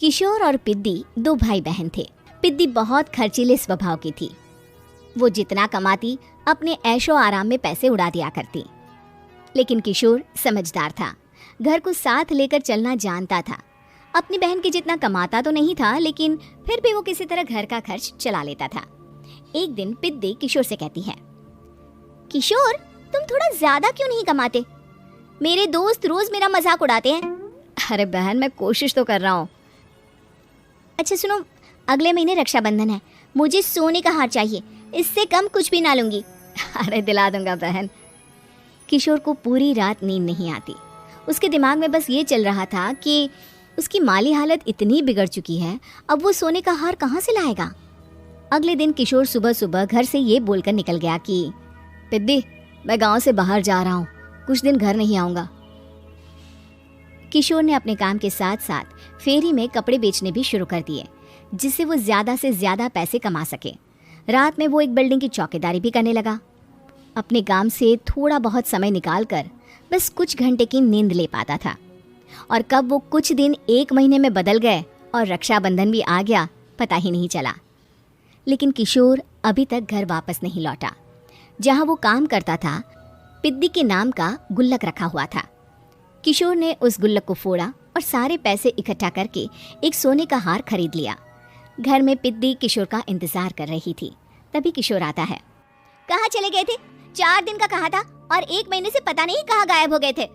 किशोर और पिद्दी दो भाई बहन थे। पिद्दी बहुत खर्चीले स्वभाव की थी। वो जितना कमाती अपने ऐशो आराम में पैसे उड़ा दिया करती। लेकिन किशोर समझदार था, घर को साथ लेकर चलना जानता था। अपनी बहन के जितना कमाता तो नहीं था, लेकिन फिर भी वो किसी तरह घर का खर्च चला लेता था। एक दिन पिद्दी किशोर से कहती है, किशोर तुम थोड़ा ज्यादा क्यों नहीं कमाते? मेरे दोस्त रोज मेरा मजाक उड़ाते हैं। अरे बहन, मैं कोशिश तो कर रहा हूँ। अच्छा सुनो, अगले महीने रक्षाबंधन है, मुझे सोने का हार चाहिए, इससे कम कुछ भी ना लूंगी। अरे दिला दूंगा बहन। किशोर को पूरी रात नींद नहीं आती। उसके दिमाग में बस ये चल रहा था कि उसकी माली हालत इतनी बिगड़ चुकी है, अब वो सोने का हार कहाँ से लाएगा। अगले दिन किशोर सुबह सुबह घर से ये बोलकर निकल गया कि पिद्दी, मैं गांव से बाहर जा रहा हूँ, कुछ दिन घर नहीं आऊंगा। किशोर ने अपने काम के साथ साथ फेरी में कपड़े बेचने भी शुरू कर दिए, जिससे वो ज्यादा से ज्यादा पैसे कमा सके। रात में वो एक बिल्डिंग की चौकीदारी भी करने लगा। अपने काम से थोड़ा बहुत समय निकालकर बस कुछ घंटे की नींद ले पाता था। और कब वो कुछ दिन एक महीने में बदल गए और रक्षाबंधन भी आ गया, पता ही नहीं चला। लेकिन किशोर अभी तक घर वापस नहीं लौटा। जहां वो काम करता था, पिद्दी के नाम का गुल्लक रखा हुआ था। किशोर ने उस गुल्लक को फोड़ा और सारे पैसे इकट्ठा करके एक सोने का हार खरीद लिया। घर में पिद्दी किशोर का इंतजार कर रही थी। तभी किशोर आता है। कहाँ चले गए थे? 4 दिन का कहा था और 1 महीने से पता नहीं कहाँ गायब हो गए थे।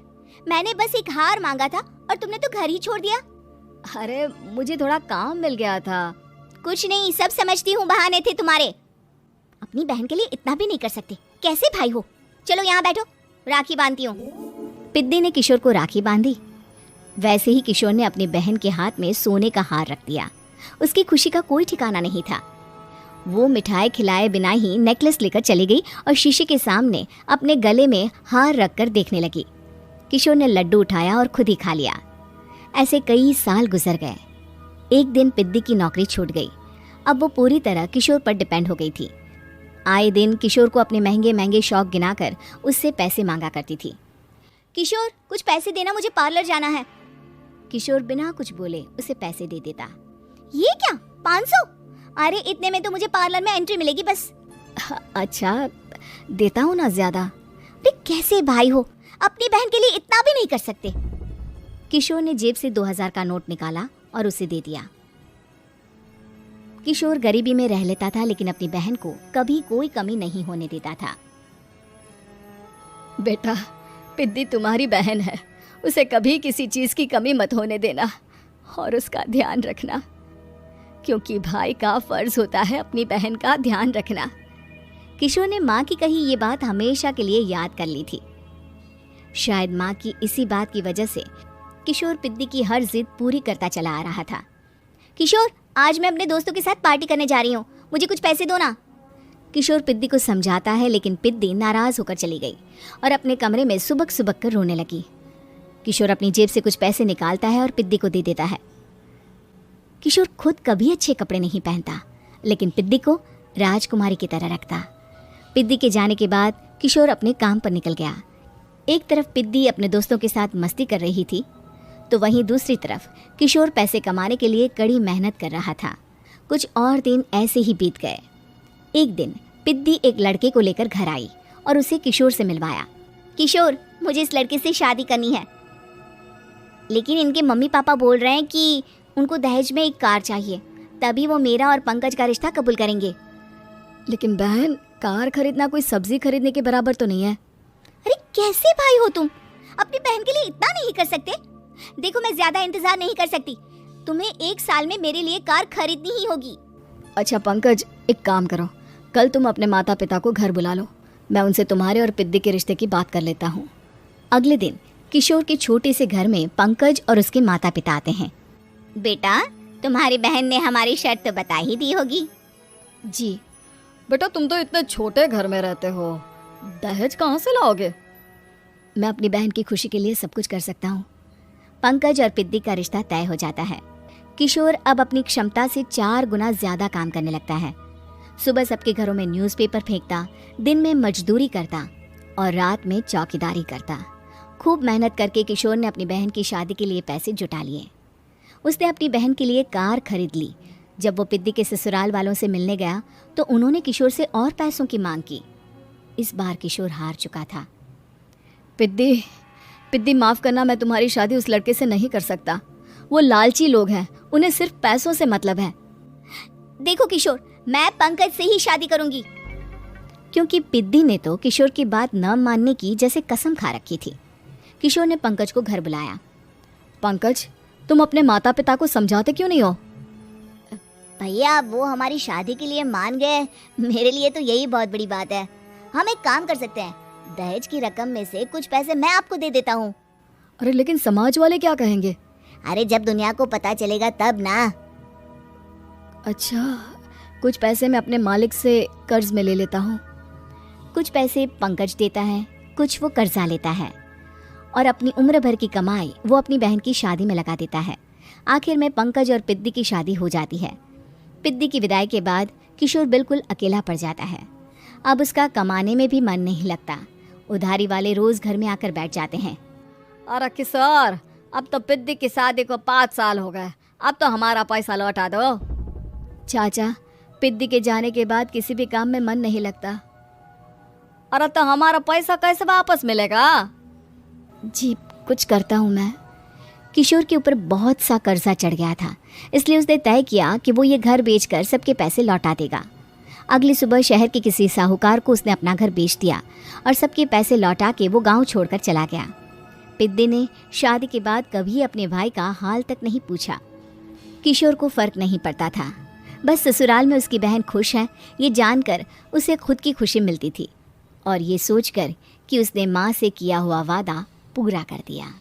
मैंने बस एक हार मांगा था और तुमने तो घर ही छोड़ दिया। अरे मुझे थोड़ा काम मिल गया था। कुछ नहीं, सब समझती हूँ, बहाने थे तुम्हारे। अपनी बहन के लिए इतना भी नहीं कर सकते, कैसे भाई हो? चलो यहाँ बैठो, राखी बांधती हूँ। पिद्दी ने किशोर को राखी बांधी। वैसे ही किशोर ने अपनी बहन के हाथ में सोने का हार रख दिया। उसकी खुशी का कोई ठिकाना नहीं था। वो मिठाई खिलाए बिना ही नेकलेस लेकर चली गई और शीशे के सामने अपने गले में हार रखकर देखने लगी। किशोर ने लड्डू उठाया और खुद ही खा लिया। ऐसे कई साल गुजर गए। एक दिन पिद्दी की नौकरी छूट गई। अब वो पूरी तरह किशोर पर डिपेंड हो गई थी। आए दिन किशोर को अपने महंगे महंगे शौक गिनाकर उससे पैसे मांगा करती थी। किशोर कुछ पैसे देना, मुझे पार्लर जाना है। किशोर बिना कुछ बोले उसे पैसे दे देता। ये क्या, 500? अरे इतने में तो मुझे पार्लर में एंट्री मिलेगी बस। अच्छा देता हूँ ना ज्यादा। अरे कैसे भाई हो, अपनी बहन के लिए इतना भी नहीं कर सकते। किशोर ने जेब से 2000 का नोट निकाला और उसे दे दिया। किशोर गरीबी में रह लेता था, लेकिन अपनी बहन को कभी कोई कमी नहीं होने देता था। बेटा, पिद्दी तुम्हारी बहन है, उसे कभी किसी चीज की कमी मत होने देना और उसका ध्यान रखना, क्योंकि भाई का फर्ज होता है अपनी बहन का ध्यान रखना। किशोर ने माँ की कही ये बात हमेशा के लिए याद कर ली थी। शायद माँ की इसी बात की वजह से किशोर पिद्दी की हर जिद पूरी करता चला आ रहा था। किशोर, आज मैं अपने दोस्तों के साथ पार्टी करने जा रही हूँ, मुझे कुछ पैसे दो ना। किशोर पिद्दी को समझाता है, लेकिन पिद्दी नाराज होकर चली गई और अपने कमरे में सुबक सुबक कर रोने लगी। किशोर अपनी जेब से कुछ पैसे निकालता है और पिद्दी को दे देता है। किशोर खुद कभी अच्छे कपड़े नहीं पहनता, लेकिन पिद्दी को राजकुमारी की तरह रखता। पिद्दी के जाने के बाद किशोर अपने काम पर निकल गया। एक तरफ पिद्दी अपने दोस्तों के साथ मस्ती कर रही थी, तो वहीं दूसरी तरफ किशोर पैसे कमाने के लिए कड़ी मेहनत कर रहा था। कुछ और दिन ऐसे ही बीत गए। एक दिन पिद्दी एक लड़के को लेकर घर आई और उसे किशोर से मिलवाया। किशोर, मुझे इस लड़के से शादी करनी है, लेकिन इनके मम्मी पापा बोल रहे हैं कि उनको दहेज में एक कार चाहिए, तभी वो मेरा और पंकज का रिश्ता कबूल करेंगे। लेकिन बहन, कार खरीदना कोई सब्जी खरीदने के बराबर तो नहीं है। अरे कैसे भाई हो तुम, अपनी बहन के लिए इतना नहीं कर सकते? देखो, मैं ज्यादा इंतजार नहीं कर सकती, तुम्हें 1 साल में मेरे लिए कार खरीदनी ही होगी। अच्छा पंकज, एक काम करो, कल तुम अपने माता पिता को घर बुला लो, मैं उनसे तुम्हारे और पिद्दी के रिश्ते की बात कर लेता हूँ। अगले दिन किशोर के छोटे से घर में पंकज और उसके माता पिता आते हैं। बेटा, तुम्हारी बहन ने हमारी शर्त तो बता ही दी होगी। जी बेटा, तुम तो इतने छोटे घर में रहते हो, दहेज कहाँ से लाओगे? मैं अपनी बहन की खुशी के लिए सब कुछ कर सकता हूँ। पंकज और पिद्दी का रिश्ता तय हो जाता है। किशोर अब अपनी क्षमता से 4 गुना ज्यादा काम करने लगता है। सुबह सबके घरों में न्यूज़पेपर फेंकता, दिन में मजदूरी करता और रात में चौकीदारी करता। खूब मेहनत करके किशोर ने अपनी बहन की शादी के लिए पैसे जुटा लिए। उसने अपनी बहन के लिए कार खरीद ली। जब वो पिद्दी के ससुराल वालों से मिलने गया तो उन्होंने किशोर से और पैसों की मांग की। इस बार किशोर हार चुका था। पिद्दी पिद्दी माफ़ करना, मैं तुम्हारी शादी उस लड़के से नहीं कर सकता। वो लालची लोग हैं, उन्हें सिर्फ पैसों से मतलब है। देखो किशोर, मैं पंकज से ही शादी करूंगी। क्योंकि पिद्दी ने तो किशोर की बात न मानने की जैसे कसम खा रखी थी। किशोर ने पंकज को घर बुलाया। पंकज, तुम अपने माता पिता को समझाते क्यों नहीं हो? भैया, वो हमारी शादी के लिए मान गए, मेरे लिए तो यही बहुत बड़ी बात है। हम एक काम कर सकते हैं, दहेज की रकम में से कुछ पैसे मैं आपको दे देता हूँ। अरे लेकिन समाज वाले क्या कहेंगे? अरे जब दुनिया को पता चलेगा तब ना। अच्छा, कुछ पैसे मैं अपने मालिक से कर्ज में ले लेता हूँ। कुछ पैसे पंकज देता है, कुछ वो कर्जा लेता है और अपनी उम्र भर की कमाई वो अपनी बहन की शादी में लगा देता है। आखिर में पंकज और पिद्दी की शादी हो जाती है। पिद्दी की विदाई के बाद किशोर बिल्कुल अकेला पड़ जाता है। अब उसका कमाने में भी मन नहीं लगता। उधारी वाले रोज घर में आकर बैठ जाते हैं। अरे किशोर, अब तो पिद्दी की शादी को 5 साल हो गए, अब तो हमारा पैसा लौटा दो। चाचा, पिद्दी के जाने के बाद किसी भी काम में मन नहीं लगता। अरे तो हमारा पैसा कैसे वापस मिलेगा? जी, कुछ करता हूँ मैं। किशोर के ऊपर बहुत सा कर्जा चढ़ गया था, इसलिए उसने तय किया कि वो ये घर बेचकर सबके पैसे लौटा देगा। अगली सुबह शहर के किसी साहूकार को उसने अपना घर बेच दिया और सबके पैसे लौटा के वो गांव छोड़कर चला गया। पिद्दी ने शादी के बाद कभी अपने भाई का हाल तक नहीं पूछा। किशोर को फर्क नहीं पड़ता था, बस ससुराल में उसकी बहन खुश है ये जानकर उसे खुद की खुशी मिलती थी और ये सोचकर कि उसने माँ से किया हुआ वादा पूरा कर दिया।